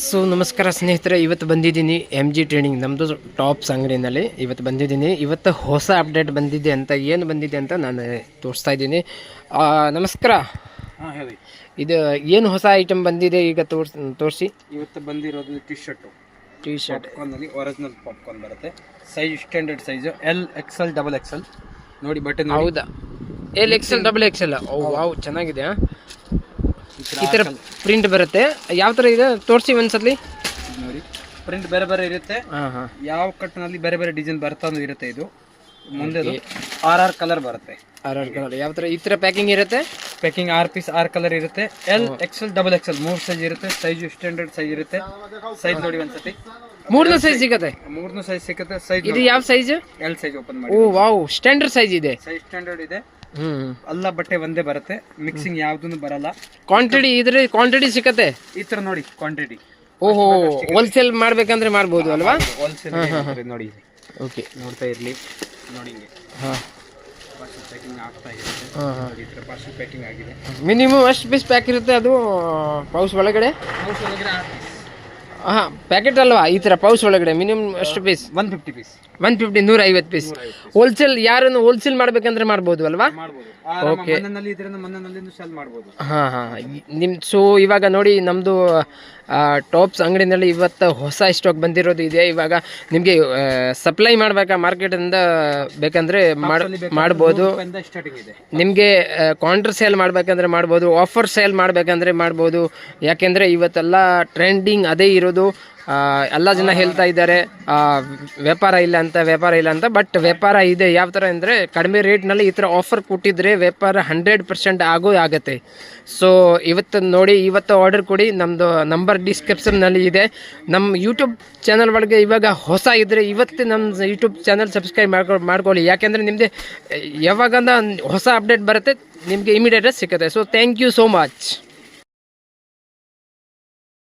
So ನಮಸ್ಕಾರ ಸ್ನೇಹಿತರೆ, ಇವತ್ತು ಬಂದಿದ್ದೀನಿ ಎಮ್ ಜಿ ಟ್ರೇಡಿಂಗ್ ನಮ್ಮದು ಟಾಪ್ಸ್ ಅಂಗಡಿನಲ್ಲಿ ಇವತ್ತು ಬಂದಿದ್ದೀನಿ. ಇವತ್ತು ಹೊಸ ಅಪ್ಡೇಟ್ ಬಂದಿದೆ ಅಂತ ಏನು ಬಂದಿದೆ ಅಂತ ನಾನು ತೋರಿಸ್ತಾ ಇದ್ದೀನಿ. ನಮಸ್ಕಾರ. ಹಾಂ ಹೇಳಿ, ಇದು ಏನು ಹೊಸ ಐಟಮ್ ಬಂದಿದೆ ಈಗ ತೋರಿಸಿ. ಇವತ್ತು ಬಂದಿರೋದು ಟಿ ಶರ್ಟ್ ಪಾಪ್ಕಾರ್ನಲ್ಲಿ ಒರಿಜಿನಲ್ ಪಾಪ್ಕಾರ್ನ್ ಬರುತ್ತೆ. Size standard size XL XXL ನೋಡಿ ಬಟ್ಟೆ ನೋಡಿ. ಹೌದಾ, XL XXL? ಓ ವಾವ್, ಚೆನ್ನಾಗಿದೆ. ಈ ಥರ ಪ್ರಿಂಟ್ ಬರುತ್ತೆ. ಯಾವ ಥರ ಇದೆ ತೋರಿಸಿ ಒಂದ್ಸಲಿ ನೋಡಿ. ಪ್ರಿಂಟ್ ಬೇರೆ ಬೇರೆ ಇರುತ್ತೆ. ಯಾವ ಕಟ್ನಲ್ಲಿ ಬೇರೆ ಬೇರೆ ಡಿಸೈನ್ ಬರ್ತಾನು ಇರುತ್ತೆ. ಇದು ಮುಂದೆ RR ಕಲರ್ ಬರುತ್ತೆ. RR ಕಲರ್ ಯಾವ ಥರ ಈ ಥರ ಪ್ಯಾಕಿಂಗ್ ಇರುತ್ತೆ. ಪ್ಯಾಕಿಂಗ್ 6 ಪೀಸ್ 6 ಕಲರ್ ಇರುತ್ತೆ. XL XXL 3 ಸೈಜ್ ಇರುತ್ತೆ. ಸೈಜ್ ಸ್ಟ್ಯಾಂಡರ್ಡ್ ಸೈಜ್ ಇರುತ್ತೆ. ಸೈಜ್ ನೋಡಿ ಒಂದ್ಸತಿ. ಮೂರನೇ ಸೈಜ್ ಸಿಗುತ್ತೆ. ಮೂರನೇ ಸೈಜ್ ಸಿಗುತ್ತೆ. ಸೈಜ್ ಇದು ಯಾವ ಸೈಜ್? L ಸೈಜ್ ಓಪನ್ ಮಾಡಿ. ಓ ವಾವ್, ಸ್ಟ್ಯಾಂಡರ್ಡ್ ಸೈಜ್ ಇದೆ. ಸೈಜ್ ಸ್ಟ್ಯಾಂಡರ್ಡ್ ಇದೆ. ಎಲ್ಲ ಬಟ್ಟೆ ಒಂದೇ ಬರುತ್ತೆ. ಮಿಕ್ಸಿಂಗ್ ಯಾವ್ದು ಬರಲ್ಲ. ಕ್ವಾಂಟಿಟಿ ಇದ್ರೆ ಕ್ವಾಂಟಿಟಿ ಸಿಕ್ಕತ್ತೆ. ಈ ತರ ನೋಡಿ ಕ್ವಾಂಟಿಟಿ. ಓಹೋ, ಹೋಲ್ಸೇಲ್ ಮಾಡ್ಬೇಕಂದ್ರೆ ಮಾಡ್ಬೋದು ಅಲ್ವಾ? ಹೋಲ್ಸೇಲ್ ನೋಡಿ. ಓಕೆ, ನೋಡ್ತಾ ಇರ್ಲಿ ನೋಡಿ. ಹಿಂಗೆ ಪಾರ್ಸಲ್ ಪ್ಯಾಕಿಂಗ್ ಆಗ್ತಾ ಇದೆ. ಈ ತರ ಪಾರ್ಸಲ್ ಪ್ಯಾಕಿಂಗ್ ಆಗಿದೆ. ಮಿನಿಮಮ್ ಎಷ್ಟು ಪೀಸ್ ಪ್ಯಾಕ್ ಇರುತ್ತೆ ಅದು ಪೌಚ್ ಒಳಗಡೆ? ಪೌಚ್ ಒಳಗಡೆ 6 ಪೀಸ್. ಪ್ಯಾಕೆಟ್ ಅಲ್ವಾ? ಈ ಥರ ಪೌಚ್ ಒಳಗಡೆ ಮಿನಿಮಮ್ ಎಷ್ಟು ಪೀಸ್? 150 ಪೀಸ್. 150 150 ಪೀಸ್. ಹೋಲ್ಸೇಲ್ ಯಾರನ್ನು ಹೋಲ್ಸೇಲ್ ಮಾಡ್ಬೇಕಂದ್ರೆ ಮಾಡ್ಬೋದು ಅಲ್ವಾ? ಓಕೆ. ಮನೆಯಲ್ಲಿ ಇದರಿಂದ ಮನೆಯಲ್ಲಿ ಸೆಲ್ ಮಾಡ್ಬೋದು. ಸೊ ಇವಾಗ ನೋಡಿ, ನಮ್ಮದು ಟಾಪ್ಸ್ ಅಂಗಡಿನಲ್ಲಿ ಇವತ್ತು ಹೊಸ ಸ್ಟಾಕ್ ಬಂದಿರೋದು ಇದೆ. ಇವಾಗ ನಿಮಗೆ ಸಪ್ಲೈ ಮಾಡಬೇಕಾ ಮಾರ್ಕೆಟಿಂದ ಬೇಕಂದರೆ ಮಾಡ್ಬೋದು. ನಿಮಗೆ ಕೌಂಟರ್ ಸೇಲ್ ಮಾಡಬೇಕಂದ್ರೆ ಮಾಡ್ಬೋದು. ಆಫರ್ ಸೇಲ್ ಮಾಡಬೇಕಂದ್ರೆ ಮಾಡ್ಬೋದು. ಯಾಕೆಂದರೆ ಇವತ್ತೆಲ್ಲ ಟ್ರೆಂಡಿಂಗ್ ಅದೇ ಇರೋದು. ಎಲ್ಲ ಜನ ಹೇಳ್ತಾ ಇದ್ದಾರೆ ವ್ಯಾಪಾರ ಇಲ್ಲ ಅಂತ. ಬಟ್ ವ್ಯಾಪಾರ ಇದೆ. ಯಾವ ಥರ ಅಂದರೆ ಕಡಿಮೆ ರೇಟ್ನಲ್ಲಿ ಈ ಥರ ಆಫರ್ ಕೊಟ್ಟಿದ್ರೆ ವ್ಯಾಪಾರ 100% ಆಗುತ್ತೆ. ಸೊ ಇವತ್ತು ನೋಡಿ, ಇವತ್ತು ಆರ್ಡರ್ ಕೊಡಿ. ನಮ್ಮದು ನಂಬರ್ ಡಿಸ್ಕ್ರಿಪ್ಷನ್ನಲ್ಲಿ ಇದೆ. ನಮ್ಮ ಯೂಟ್ಯೂಬ್ ಚಾನಲ್ ಒಳಗೆ ಇವಾಗ ಹೊಸ ಇದ್ದರೆ ಇವತ್ತು ನಮ್ಮ ಯೂಟ್ಯೂಬ್ ಚಾನಲ್ ಸಬ್ಸ್ಕ್ರೈಬ್ ಮಾಡ್ಕೊಳ್ಳಿ. ಯಾಕೆಂದರೆ ನಿಮ್ಮದೇ ಯಾವಾಗಂದ ಹೊಸ ಅಪ್ಡೇಟ್ ಬರುತ್ತೆ ನಿಮಗೆ ಇಮಿಡಿಯೇಟಾಗಿ ಸಿಗುತ್ತೆ. So thank you so much.